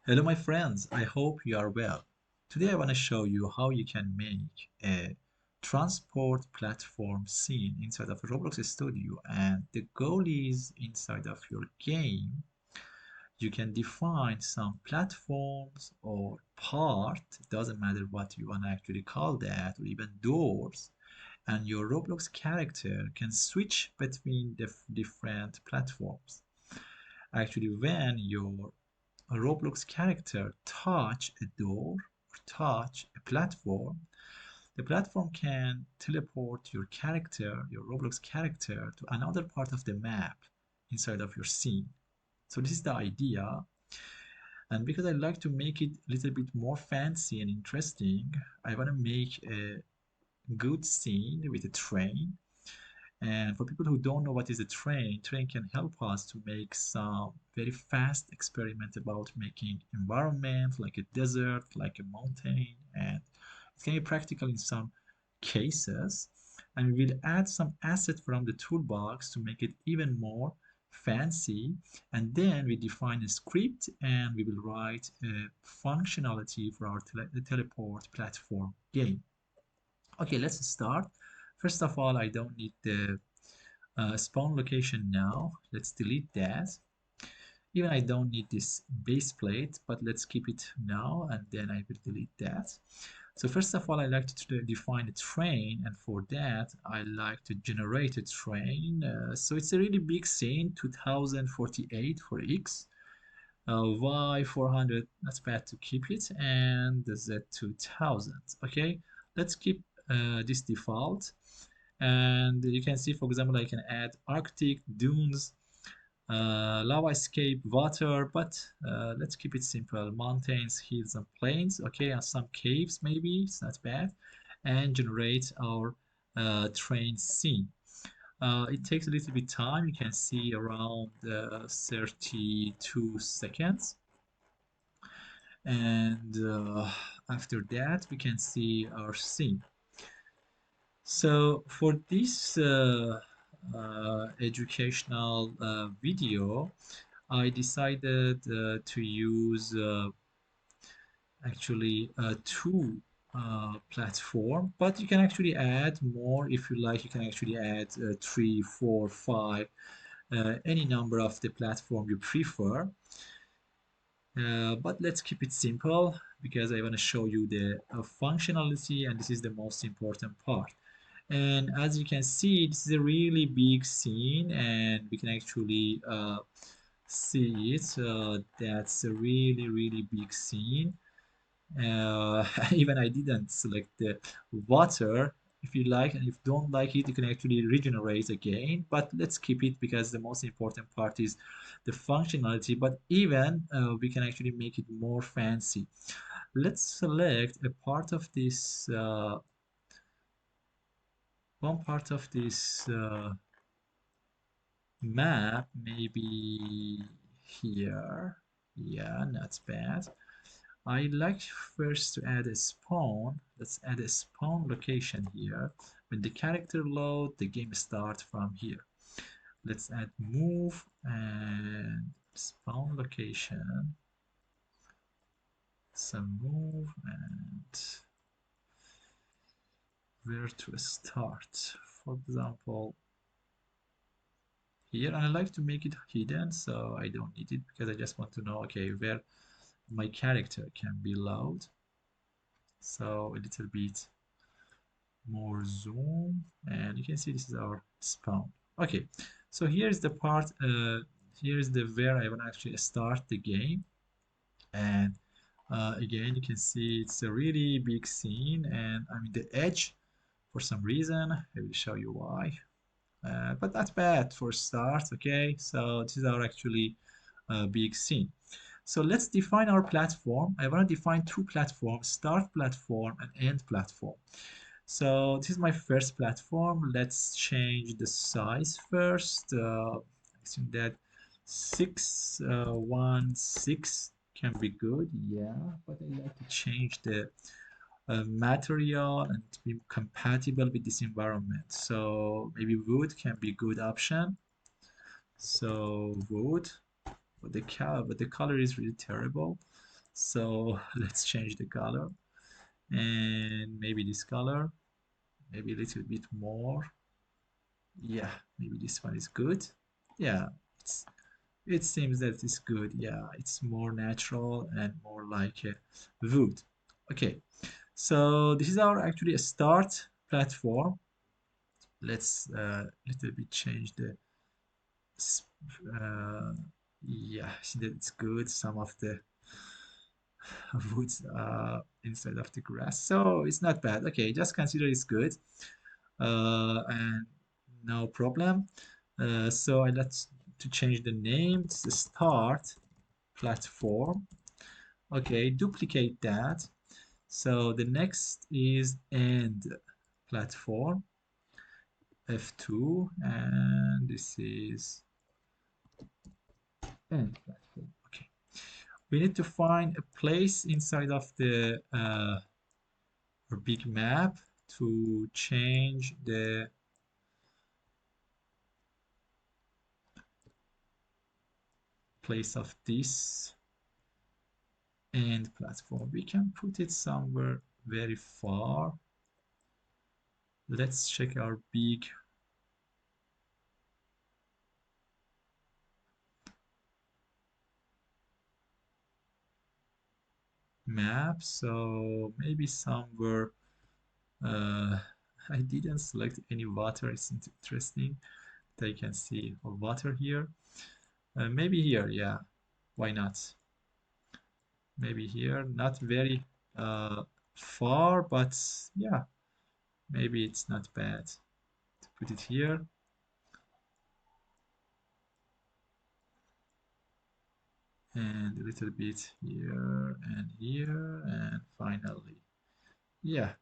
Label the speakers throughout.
Speaker 1: Hello, my friends. I hope you are well. Today, I want to show you how you can make a transport platform scene inside of Roblox Studio. And the goal is inside of your game, you can define some platforms or part, it doesn't matter what you want to actually call that, or even doors. And your Roblox character can switch between the different platforms. Actually, when your a Roblox character touch a door or touch a platform, the platform can teleport your character, your Roblox character, to another part of the map inside of your scene. So this is the idea. And because I like to make it a little bit more fancy and interesting, I want to make a good scene with a train. And for people who don't know what is a train can help us to make some very fast experiment about making environment like a desert, like a mountain, and it can be practical in some cases. And we will add some asset from the toolbox to make it even more fancy. And then we define a script and we will write a functionality for our teleport platform game. Okay, let's start. First of all, I don't need the spawn location now. Let's delete that. Even I don't need this base plate, but let's keep it now and then I will delete that. So first of all, I like to define a train, and for that I like to generate a train. So it's a really big scene, 2048 for X, Y 400, that's bad to keep it, and the Z 2000. Okay, let's keep this default. And you can see, for example, I can add Arctic, dunes, lava escape, water, but let's keep it simple. Mountains, hills, and plains. Okay, and some caves maybe, it's not bad. And generate our train scene. It takes a little bit time. You can see around 32 seconds. And after that, we can see our scene. So for this educational video, I decided to use actually two platform, but you can actually add more if you like. You can actually add three, four, five, any number of the platform you prefer. But let's keep it simple because I want to show you the functionality, and this is the most important part. And as you can see, this is a really big scene, and we can actually see it. That's a really big scene. Even I didn't select the water. If you like, and if you don't like it, you can actually regenerate again, but let's keep it because the most important part is the functionality. But even we can actually make it more fancy. Let's select a part of this one part of this map, maybe here. Yeah, not bad. I like first to add a spawn. Let's add a spawn location here. When the character load, the game starts from here. Let's add move and spawn location. Some move and where to start. For example, here. And I like to make it hidden, so I don't need it because I just want to know, okay, where my character can be loud. So a little bit more zoom, and you can see this is our spawn. Okay, so here's the part, here's the where I want to actually start the game. And again, you can see it's a really big scene, and I'm in the edge for some reason. I will show you why. But that's bad for start. Okay, so this is our actually big scene. So let's define our platform. I want to define two platforms: start platform and end platform. So this is my first platform. Let's change the size first. I think that 616 can be good. Yeah, but I like to change the material and to be compatible with this environment. So maybe wood can be a good option. So wood, but the color is really terrible. So let's change the color and maybe this color, maybe a little bit more. Yeah, maybe this one is good. Yeah, it's, it seems that it's good. Yeah, it's more natural and more like wood. Okay, so this is our actually a start platform. Let's little bit change the uh, yeah, see that it's good. Some of the woods inside of the grass, so it's not bad. Okay, just consider it's good, and no problem. So I let's to change the name. It's the start platform. Okay, duplicate that. So the next is end platform, F2, and this is end platform. Okay, we need to find a place inside of the big map to change the place of this end platform. We can put it somewhere very far. Let's check our big map. So maybe somewhere I didn't select any water. It's interesting that I can see water here. Maybe here, yeah. Why not? Maybe here, not very uh, far, but yeah, maybe it's not bad to put it here. And a little bit here and here, and finally, yeah,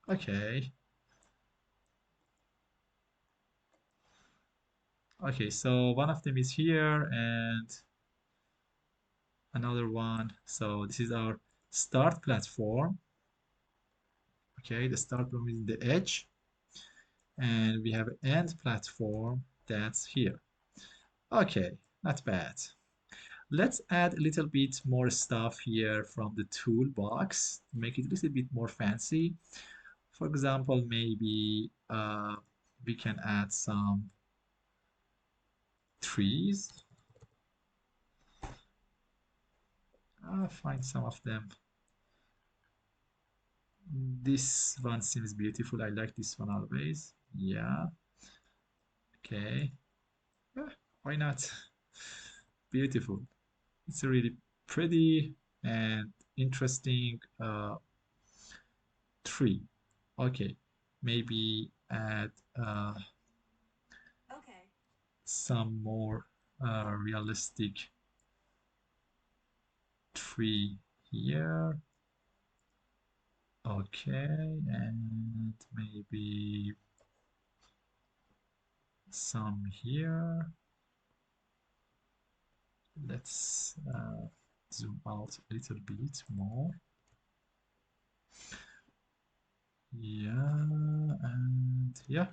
Speaker 1: okay. Okay, so one of them is here and another one. So this is our start platform. Okay, the start platform is the edge, and we have an end platform that's here. Okay, not bad. Let's add a little bit more stuff here from the toolbox to make it a little bit more fancy. For example, maybe we can add some trees. Find some of them. This one seems beautiful. I like this one always. Yeah. Okay. Why not? Beautiful. It's a really pretty and interesting tree. Okay. Maybe add some more realistic tree here. Okay, and maybe some here. Let's zoom out a little bit more. Yeah, and yeah,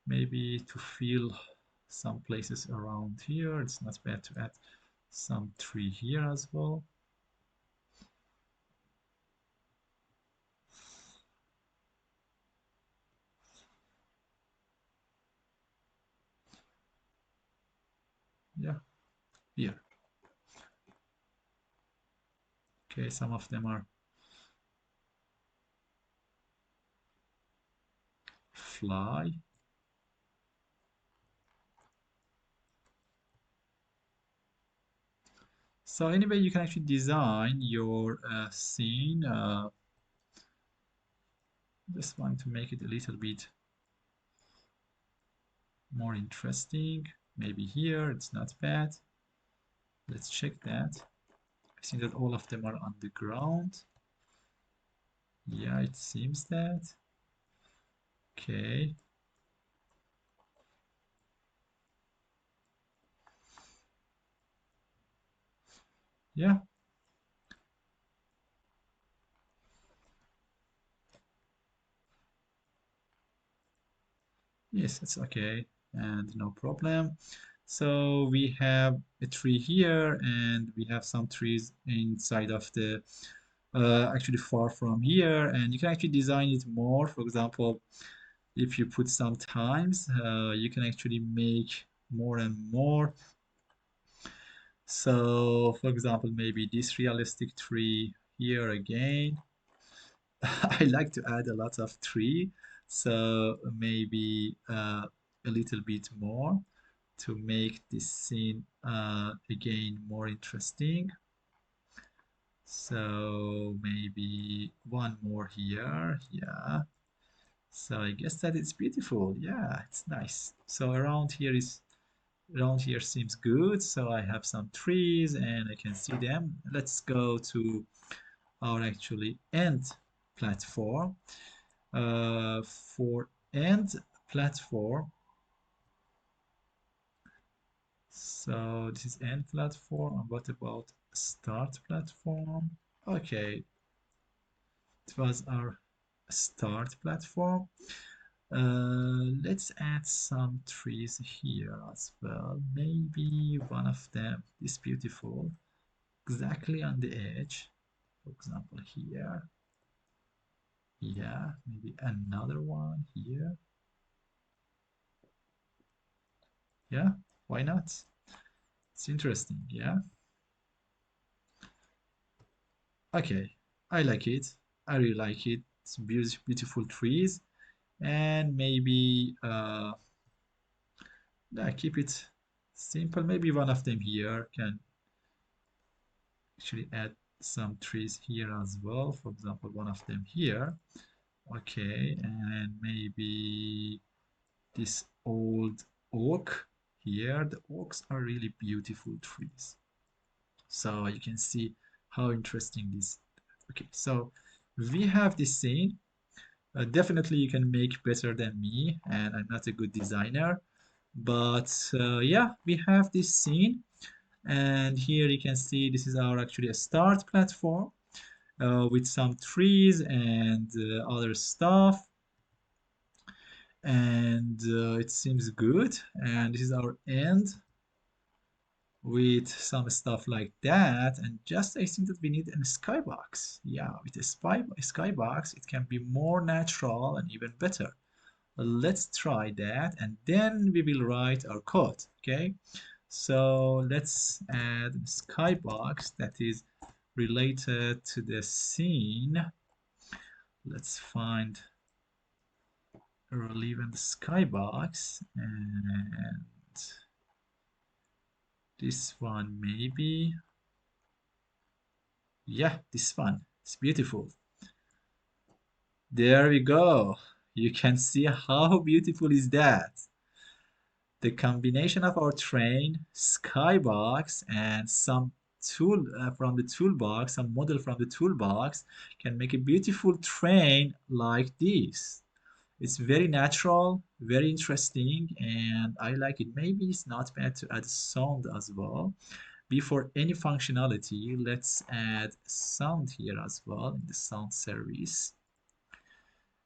Speaker 1: maybe to fill some places around here. It's not bad to add some tree here as well. Yeah, here. Okay, some of them are fly. So anyway, you can actually design your scene. Just want to make it a little bit more interesting. Maybe here, it's not bad. Let's check that. I think that all of them are on the ground. Yeah, it seems that. Okay. Yeah, yes, it's okay. And no problem. So we have a tree here, and we have some trees inside of the actually far from here, and you can actually design it more. For example, if you put some times, you can actually make more and more. So, for example, maybe this realistic tree here again. I like to add a lot of tree, so maybe a little bit more to make this scene again more interesting. So maybe one more here. Yeah. So I guess that it's beautiful. Yeah, it's nice. So around here seems good. So I have some trees and I can see them. Let's go to our actually end platform. For end platform, so this is end platform. And what about start platform? Okay, it was our start platform. Let's add some trees here as well. Maybe one of them is beautiful, exactly on the edge. For example, here. Yeah, maybe another one here. Yeah, why not? It's interesting, yeah. Okay, I like it. I really like it. It's beautiful trees, and maybe yeah, keep it simple. Maybe one of them here can actually add some trees here as well. For example, one of them here. Okay, and maybe this old oak here. The oaks are really beautiful trees. So you can see how interesting this. Okay, so we have this scene. Definitely you can make better than me, and I'm not a good designer. But yeah, we have this scene, and here you can see this is our actually a start platform with some trees and other stuff, and it seems good. And this is our end with some stuff like that. And just I think that we need a skybox. Yeah, with a skybox, it can be more natural and even better. Let's try that, and then we will write our code. Okay, so let's add a skybox that is related to the scene. Let's find a relevant skybox, and this one maybe. Yeah, this one. It's beautiful. There we go. You can see how beautiful is that. The combination of our train, skybox, and some tool from the toolbox, some model from the toolbox can make a beautiful train like this. It's very natural, very interesting, and I like it. Maybe it's not bad to add sound as well. Before any functionality, let's add sound here as well in the sound service.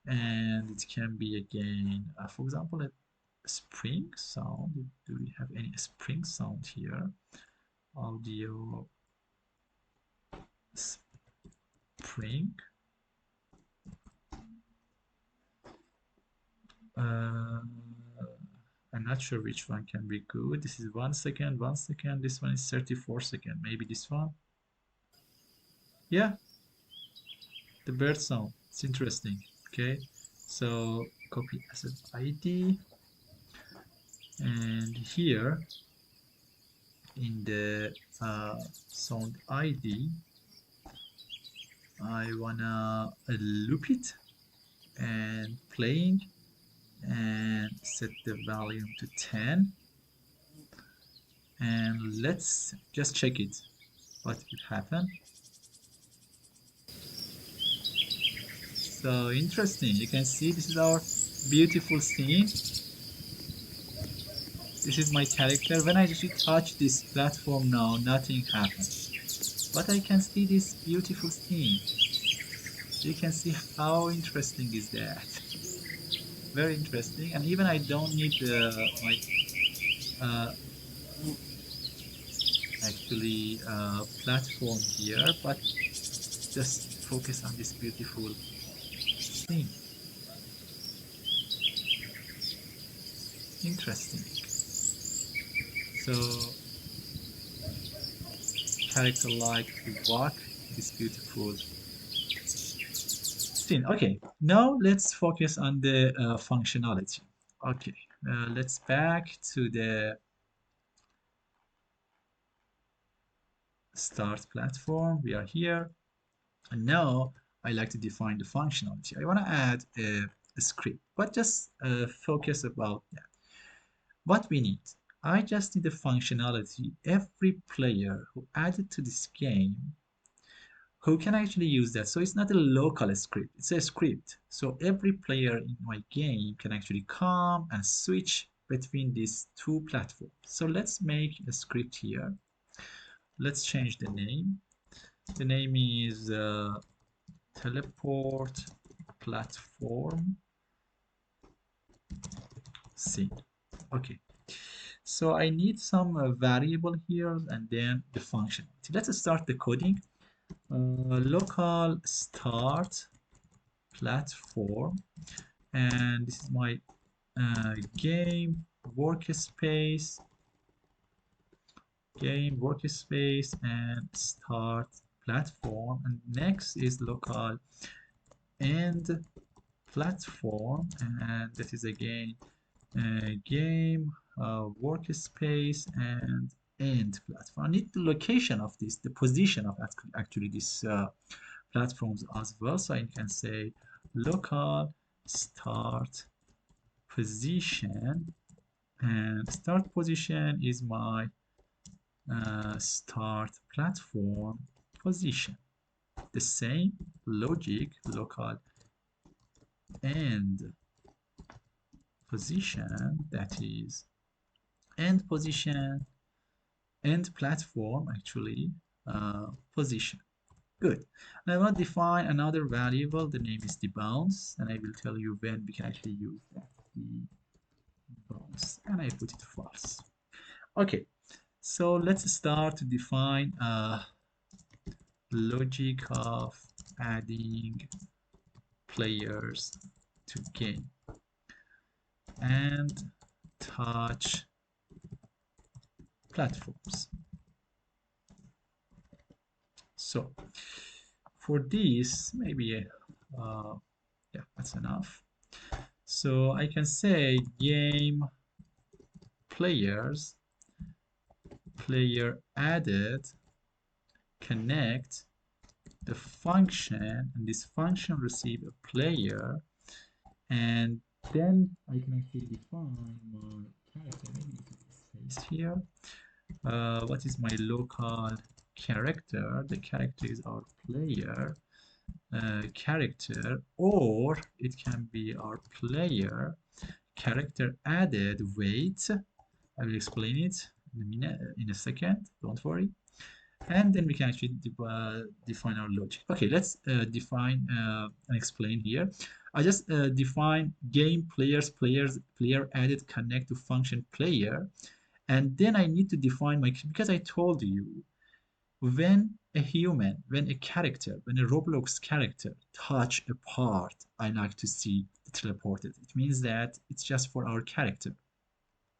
Speaker 1: And it can be again, for example, a spring sound. Do we have any spring sound here? Audio spring. Uh, I'm not sure which one can be good. This is 1 second, 1 second. This one is 34 seconds. Maybe this one. Yeah, the bird sound. It's interesting. Okay, so copy asset ID, and here in the sound ID, I wanna loop it and playing and set the volume to 10, and let's just check it what would happen. So interesting, you can see this is our beautiful scene. This is my character. When I actually touch this platform now, nothing happens, but I can see this beautiful scene. You can see how interesting is that. Very interesting, and even I don't need my actually platform here, but just focus on this beautiful scene. Interesting. So character like to walk this beautiful scene. Okay, now let's focus on the functionality. Okay, let's back to the start platform. We are here. And now I like to define the functionality. I want to add a script, but just focus about that. What we need, I just need the functionality. Every player who added to this game who can actually use that. So it's not a local script, it's a script. So every player in my game can actually come and switch between these two platforms. So let's make a script here. Let's change the name. The name is teleport platform scene. Okay. So I need some variable here and then the functionality. Let's start the coding. Local start platform, and this is my game workspace, and start platform, and next is local end platform, and that is again game workspace and end platform. I need the location of this, the position of actually this platforms as well. So I can say local start position, and start position is my start platform position. The same logic, local end position, that is end position, end platform actually position. Good. And I want to define another variable. The name is debounce, and I will tell you when we can actually use that. Debounce, and I put it false. Okay. So let's start to define logic of adding players to game and touch platforms. So for this, maybe yeah, that's enough. So I can say game players, player added, connect the function, and this function receive a player, and then I can actually define my character. Maybe space here. What is my local character? The character is our player character, or it can be our player character added weight. I will explain it in a minute, in a second. Don't worry. And then we can actually define our logic. Okay, let's define and explain here. I just define game player added connect to function player, and then I need to define my, because I told you when a human, when a character, when a Roblox character touch a part, I like to see it teleported. It means that it's just for our character.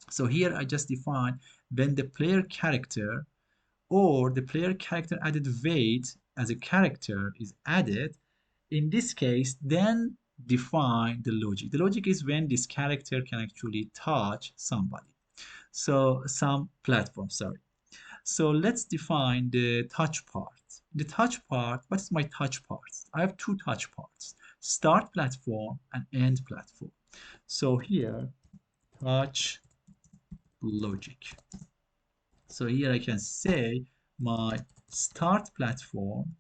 Speaker 1: So here I just define when the player character or the player character added weight as a character is added, in this case, then define the logic. The logic is when this character can actually touch somebody. So some platform, sorry. So let's define the touch part. The touch part, what is my touch parts? I have two touch parts, start platform and end platform. So here, touch logic. So here I can say my start platform,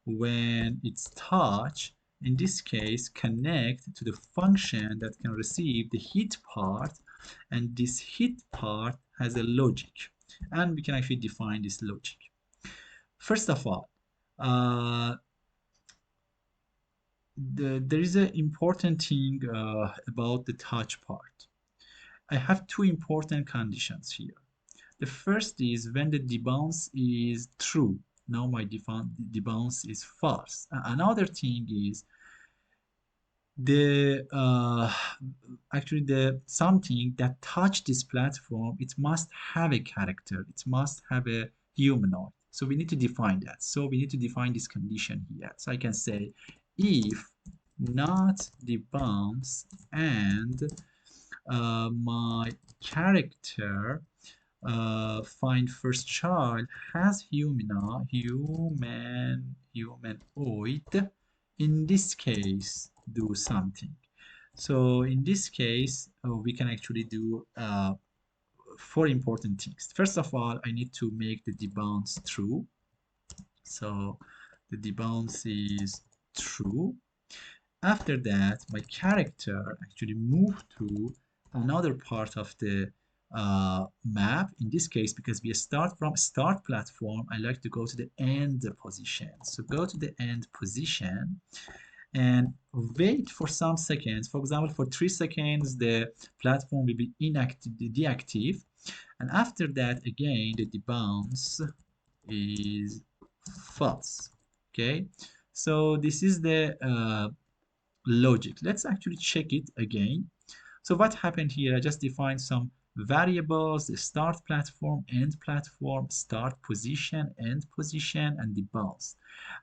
Speaker 1: when it's touch, in this case, connect to the function that can receive the hit part, and this hit part has a logic, and we can actually define this logic. First of all, there is an important thing about the touch part. I have two important conditions here. The first is when the debounce is true. Now my debounce is false. Another thing is the actually the something that touch this platform, it must have a character, it must have a humanoid, so we need to define that. So we need to define this condition here. So I can say if not the bounce and my character find first child has humanoid, in this case do something. So in this case we can actually do four important things. First of all, I need to make the debounce true. So the debounce is true. After that, my character actually moved to another part of the map. In this case, because we start from start platform, I like to go to the end position. So go to the end position and wait for some seconds. For example, for 3 seconds, the platform will be deactive. And after that, again, the debounce is false. Okay, so this is the logic. Let's actually check it again. So what happened here? I just defined some variables: the start platform, end platform, start position, end position, and the bounce.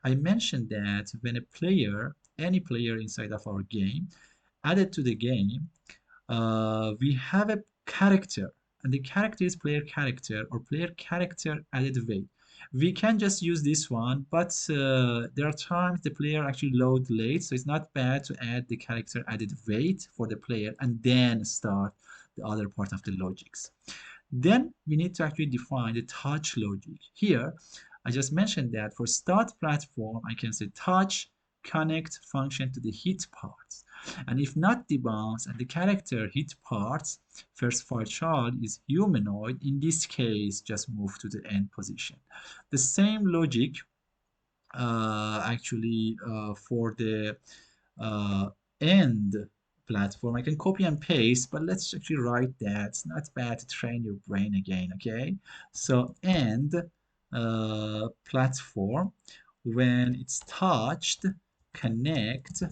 Speaker 1: I mentioned that when a player, any player inside of our game, added to the game, we have a character, and the character is player character or player character added weight. We can just use this one, but there are times the player actually load late, so it's not bad to add the character added weight for the player and then start the other part of the logics. Then we need to actually define the touch logic. Here, I just mentioned that for start platform, I can say touch connect function to the hit parts. And if not debounce and the character hit parts, first file child is humanoid, in this case, just move to the end position. The same logic actually for the uh, end platform. I can copy and paste, but let's actually write that. It's not bad to train your brain again, okay? So end platform, when it's touched, connect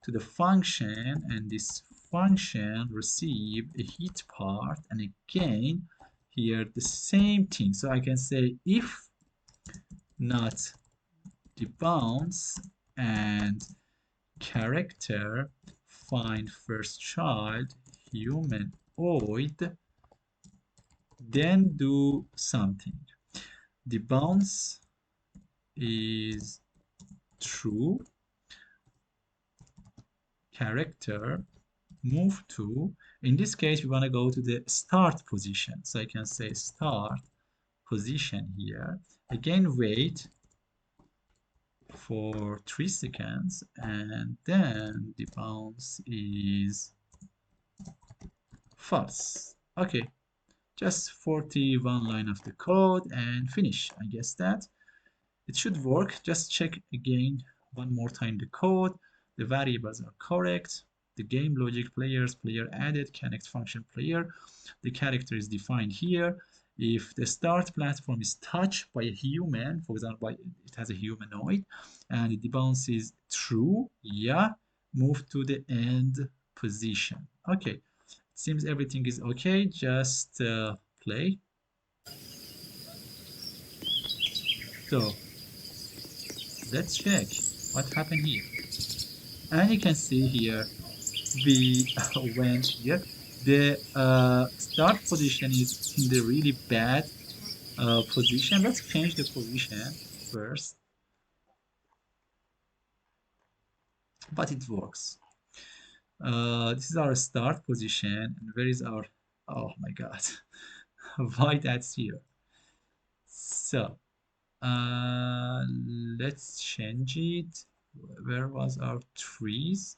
Speaker 1: to the function, and this function receive a hit part, and again here the same thing. So I can say if not debounce and character find first child humanoid, then do something. The bounce is true, character move to, in this case we want to go to the start position, so I can say start position here, again wait for 3 seconds, and then the bounce is false. Okay, just 41 line of the code and finish. I guess that it should work. Just check again one more time the code. The variables are correct. The game logic, players, player added, connect function player. The character is defined here. If the start platform is touched by a human, for example, it has a humanoid, and the bounce is true, yeah, move to the end position. Okay, seems everything is okay. Just play. So let's check what happened here. And you can see here, we went here. The start position is in the really bad position. Let's change the position first, but it works. This is our start position, and where is our, oh my god, why that's here? So uh, let's change it. Where was our trees?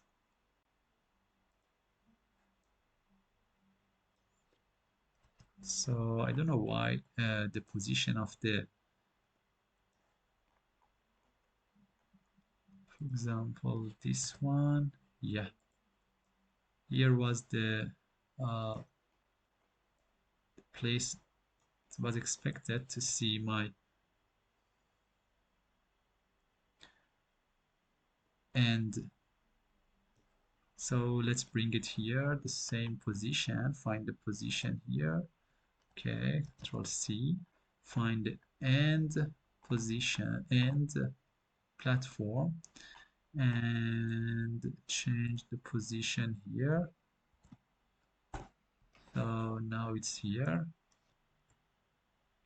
Speaker 1: So I don't know why the position of the, for example, this one, yeah, here was the place was expected to see my end. So let's bring it here, the same position, find the position here. Okay, Control C, find the end position, end platform, and change the position here. So now it's here.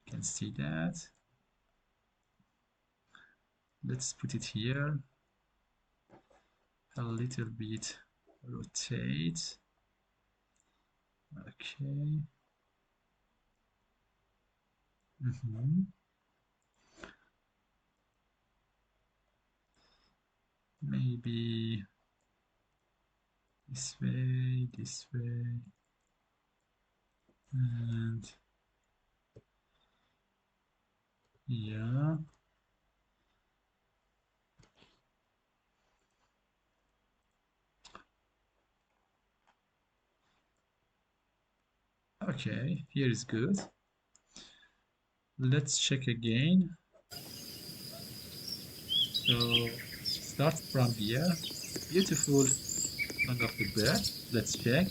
Speaker 1: You can see that. Let's put it here. A little bit rotate. Okay. Maybe this way, and yeah. Okay, here is good. Let's check again. So start from here. Beautiful song of the bird. Let's check.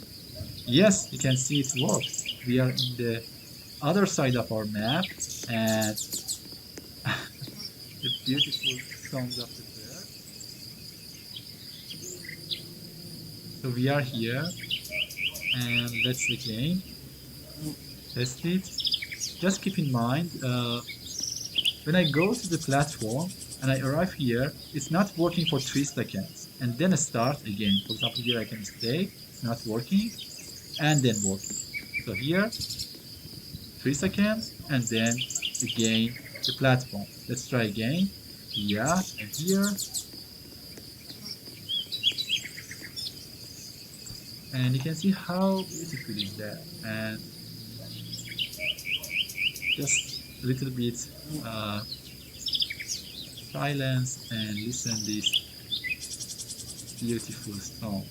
Speaker 1: Yes, you can see it works. We are in the other side of our map, and the beautiful songs of the bird. So we are here, and let's again test it. Just keep in mind, when I go to the platform and I arrive here, it's not working for 3 seconds, and then I start again. For example, here I can stay, it's not working, and then working. So here, 3 seconds, and then again the platform. Let's try again. Yeah, and here. And you can see how beautiful is that. And just a little bit silence and listen this beautiful song.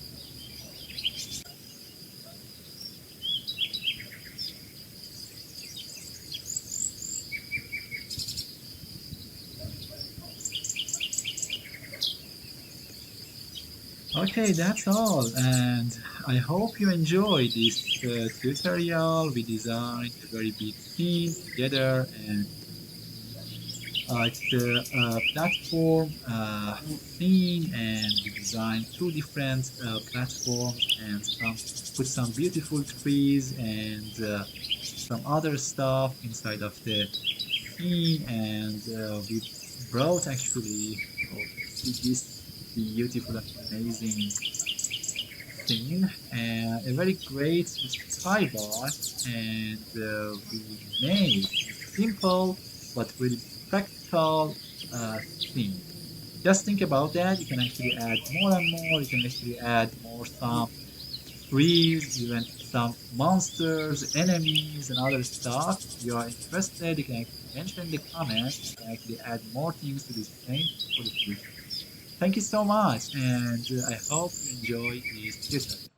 Speaker 1: Okay, that's all, and I hope you enjoy this tutorial. We designed a very big scene together, and it's the platform scene, and we designed 2 different platforms, and put some beautiful trees and some other stuff inside of the scene, and we brought actually this beautiful and amazing scene and a very great skybar, and we made simple but really practical thing. Just think about that. You can actually add more and more. You can actually add more some trees, even some monsters, enemies, and other stuff. If you are interested, you can actually mention in the comments. You can actually add more things to this game for the future. Thank you so much, and I hope you enjoy this tutorial.